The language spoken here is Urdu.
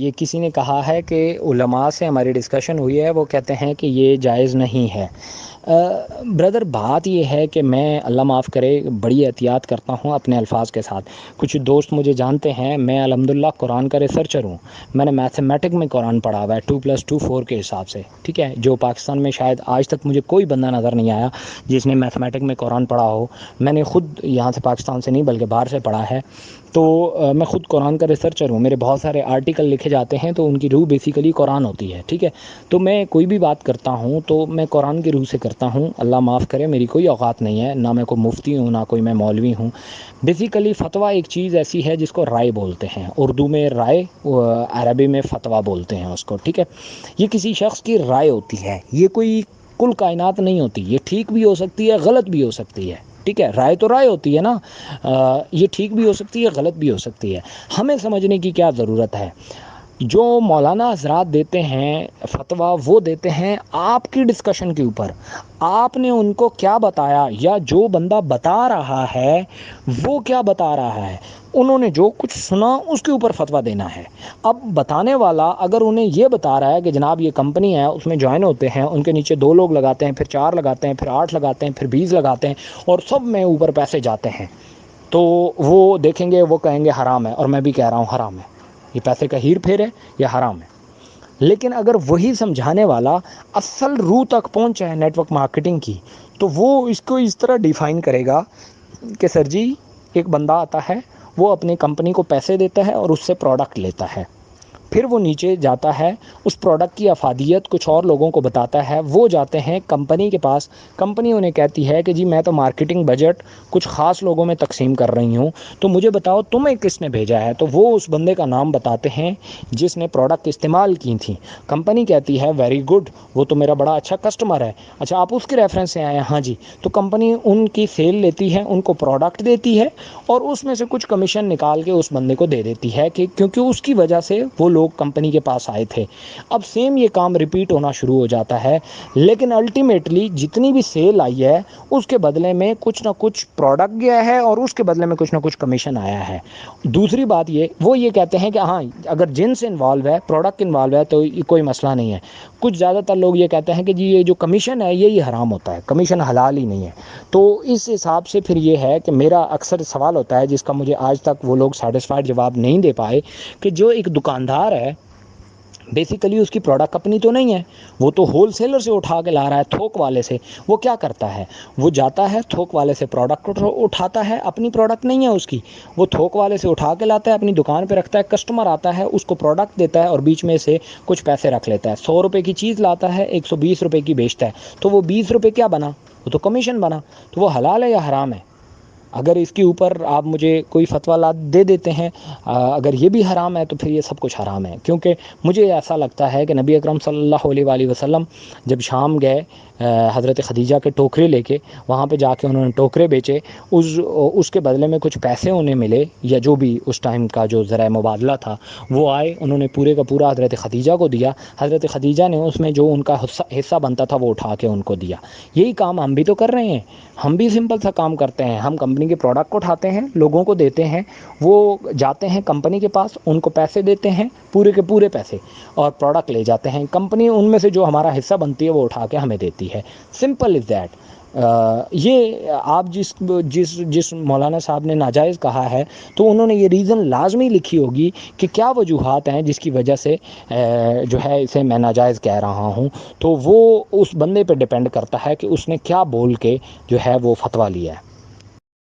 یہ کسی نے کہا ہے کہ علماء سے ہماری ڈسکشن ہوئی ہے، وہ کہتے ہیں کہ یہ جائز نہیں ہے۔ بردر بات یہ ہے کہ میں اللہ معاف کرے بڑی احتیاط کرتا ہوں اپنے الفاظ کے ساتھ۔ کچھ دوست مجھے جانتے ہیں، میں الحمدللہ قرآن کا ریسرچر ہوں۔ میں نے میتھمیٹک میں قرآن پڑھا ہوا ہے 2+2 4 کے حساب سے، ٹھیک ہے، جو پاکستان میں شاید آج تک مجھے کوئی بندہ نظر نہیں آیا جس نے میتھمیٹک میں قرآن پڑھا ہو۔ میں نے خود یہاں سے پاکستان سے نہیں بلکہ باہر سے پڑھا ہے، تو میں خود قرآن کا ریسرچر ہوں۔ میرے بہت سارے آرٹیکل لکھے جاتے ہیں تو ان کی روح بیسیکلی قرآن ہوتی ہے، ٹھیک ہے۔ تو میں کوئی بھی بات کرتا ہوں تو میں قرآن کی روح سے کرتا ہوں۔ اللہ معاف کرے میری کوئی اوقات نہیں ہے، نہ میں کوئی مفتی ہوں نہ کوئی میں مولوی ہوں۔ بیسیکلی فتویٰ ایک چیز ایسی ہے جس کو رائے بولتے ہیں، اردو میں رائے، عربی میں فتویٰ بولتے ہیں اس کو، ٹھیک ہے۔ یہ کسی شخص کی رائے ہوتی ہے، یہ کوئی کل کائنات نہیں ہوتی۔ یہ ٹھیک بھی ہو سکتی ہے، غلط بھی ہو سکتی ہے، ٹھیک ہے۔ رائے تو رائے ہوتی ہے نا، یہ ٹھیک بھی ہو سکتی ہے، غلط بھی ہو سکتی ہے۔ ہمیں سمجھنے کی کیا ضرورت ہے؟ جو مولانا حضرات دیتے ہیں فتویٰ، وہ دیتے ہیں آپ کی ڈسکشن کے اوپر۔ آپ نے ان کو کیا بتایا، یا جو بندہ بتا رہا ہے وہ کیا بتا رہا ہے، انہوں نے جو کچھ سنا اس کے اوپر فتویٰ دینا ہے۔ اب بتانے والا اگر انہیں یہ بتا رہا ہے کہ جناب یہ کمپنی ہے، اس میں جوائن ہوتے ہیں، ان کے نیچے 2 لوگ لگاتے ہیں، پھر 4 لگاتے ہیں، پھر 8 لگاتے ہیں، پھر 20 لگاتے ہیں، اور سب میں اوپر پیسے جاتے ہیں، تو وہ دیکھیں گے، وہ کہیں گے حرام ہے، اور میں بھی کہہ رہا ہوں حرام ہے، یہ پیسے کا ہیر پھیر ہے، یہ حرام ہے۔ لیکن اگر وہی سمجھانے والا اصل روح تک پہنچا ہے نیٹ ورک مارکیٹنگ کی، تو وہ اس کو اس طرح ڈیفائن کرے گا کہ سر جی ایک بندہ آتا ہے، وہ اپنی کمپنی کو پیسے دیتا ہے اور اس سے پروڈکٹ لیتا ہے، پھر وہ نیچے جاتا ہے، اس پروڈکٹ کی افادیت کچھ اور لوگوں کو بتاتا ہے، وہ جاتے ہیں کمپنی کے پاس، کمپنی انہیں کہتی ہے کہ جی میں تو مارکیٹنگ بجٹ کچھ خاص لوگوں میں تقسیم کر رہی ہوں، تو مجھے بتاؤ تمہیں کس نے بھیجا ہے، تو وہ اس بندے کا نام بتاتے ہیں جس نے پروڈکٹ استعمال کی تھی۔ کمپنی کہتی ہے ویری گڈ، وہ تو میرا بڑا اچھا کسٹمر ہے، اچھا آپ اس کے ریفرنس سے آئے ہیں، ہاں جی، تو کمپنی ان کی سیل لیتی ہے، ان کو پروڈکٹ دیتی ہے، اور اس میں سے کچھ کمیشن نکال کے اس بندے کو دے دیتی ہے، کہ کیونکہ اس کی وجہ سے وہ لوگ کمپنی کے پاس آئے تھے۔ اب سیم یہ کام ریپیٹ ہونا شروع ہو جاتا ہے، لیکن الٹیمیٹلی جتنی بھی سیل آئی ہے اس کے بدلے میں کچھ نہ کچھ پروڈکٹ گیا ہے، اور اس کے بدلے میں کچھ نہ کچھ کمیشن آیا ہے۔ دوسری بات وہ یہ کہتے ہیں کہ ہاں اگر جنس انوالو ہے، پروڈکٹ انوالو ہے، تو کوئی مسئلہ نہیں ہے۔ کچھ زیادہ تر لوگ یہ کہتے ہیں کہ جی یہ جو کمیشن ہے یہ حرام ہوتا ہے، کمیشن حلال ہی نہیں ہے۔ تو اس حساب سے پھر یہ ہے کہ میرا اکثر سوال ہوتا ہے جس کا مجھے آج تک وہ لوگ سیٹسفائڈ جواب نہیں دے پائے، کہ جو ایک دکاندار ہے بیسیکلی اس کی پروڈکٹ اپنی تو نہیں ہے، وہ تو ہول سیلر سے اٹھا کے لا رہا ہے، تھوک والے سے۔ وہ کیا کرتا ہے، وہ جاتا ہے تھوک والے سے پروڈکٹ اٹھاتا ہے، اپنی پروڈکٹ نہیں ہے اس کی، وہ تھوک والے سے اٹھا کے لاتا ہے، اپنی دکان پہ رکھتا ہے، کسٹمر آتا ہے اس کو پروڈکٹ دیتا ہے، اور بیچ میں سے کچھ پیسے رکھ لیتا ہے۔ 100 روپے کی چیز لاتا ہے، 120 روپے کی بیچتا ہے، تو وہ 20 روپے کیا بنا، وہ تو کمیشن بنا۔ تو وہ حلال ہے یا حرام ہے؟ اگر اس کے اوپر آپ مجھے کوئی فتویٰ دے دیتے ہیں، اگر یہ بھی حرام ہے تو پھر یہ سب کچھ حرام ہے، کیونکہ مجھے ایسا لگتا ہے کہ نبی اکرم صلی اللہ علیہ وآلہ وسلم جب شام گئے حضرت خدیجہ کے ٹوکرے لے کے، وہاں پہ جا کے انہوں نے ٹوکرے بیچے، اس کے بدلے میں کچھ پیسے انہیں ملے، یا جو بھی اس ٹائم کا جو ذرائع مبادلہ تھا، وہ آئے، انہوں نے پورے کا پورا حضرت خدیجہ کو دیا، حضرت خدیجہ نے اس میں جو ان کا حصہ بنتا تھا وہ اٹھا کے ان کو دیا۔ یہی کام ہم بھی تو کر رہے ہیں، ہم بھی سمپل سا کام کرتے ہیں، ہم کمپنی کے پروڈکٹ کو اٹھاتے ہیں، لوگوں کو دیتے ہیں، وہ جاتے ہیں کمپنی کے پاس، ان کو پیسے دیتے ہیں، پورے کے پورے پیسے، اور پروڈکٹ لے جاتے ہیں، کمپنی ان میں سے جو ہمارا حصہ بنتی ہے وہ اٹھا کے ہمیں دیتی ہے۔ Simple is that. یہ آپ جس مولانا صاحب نے ناجائز کہا ہے، تو انہوں نے یہ ریزن لازمی لکھی ہوگی کہ کیا وجوہات ہیں جس کی وجہ سے جو ہے اسے میں ناجائز کہہ رہا ہوں، تو وہ اس بندے پہ ڈیپینڈ کرتا ہے کہ اس نے کیا بول کے جو ہے وہ فتویٰ لیا ہے۔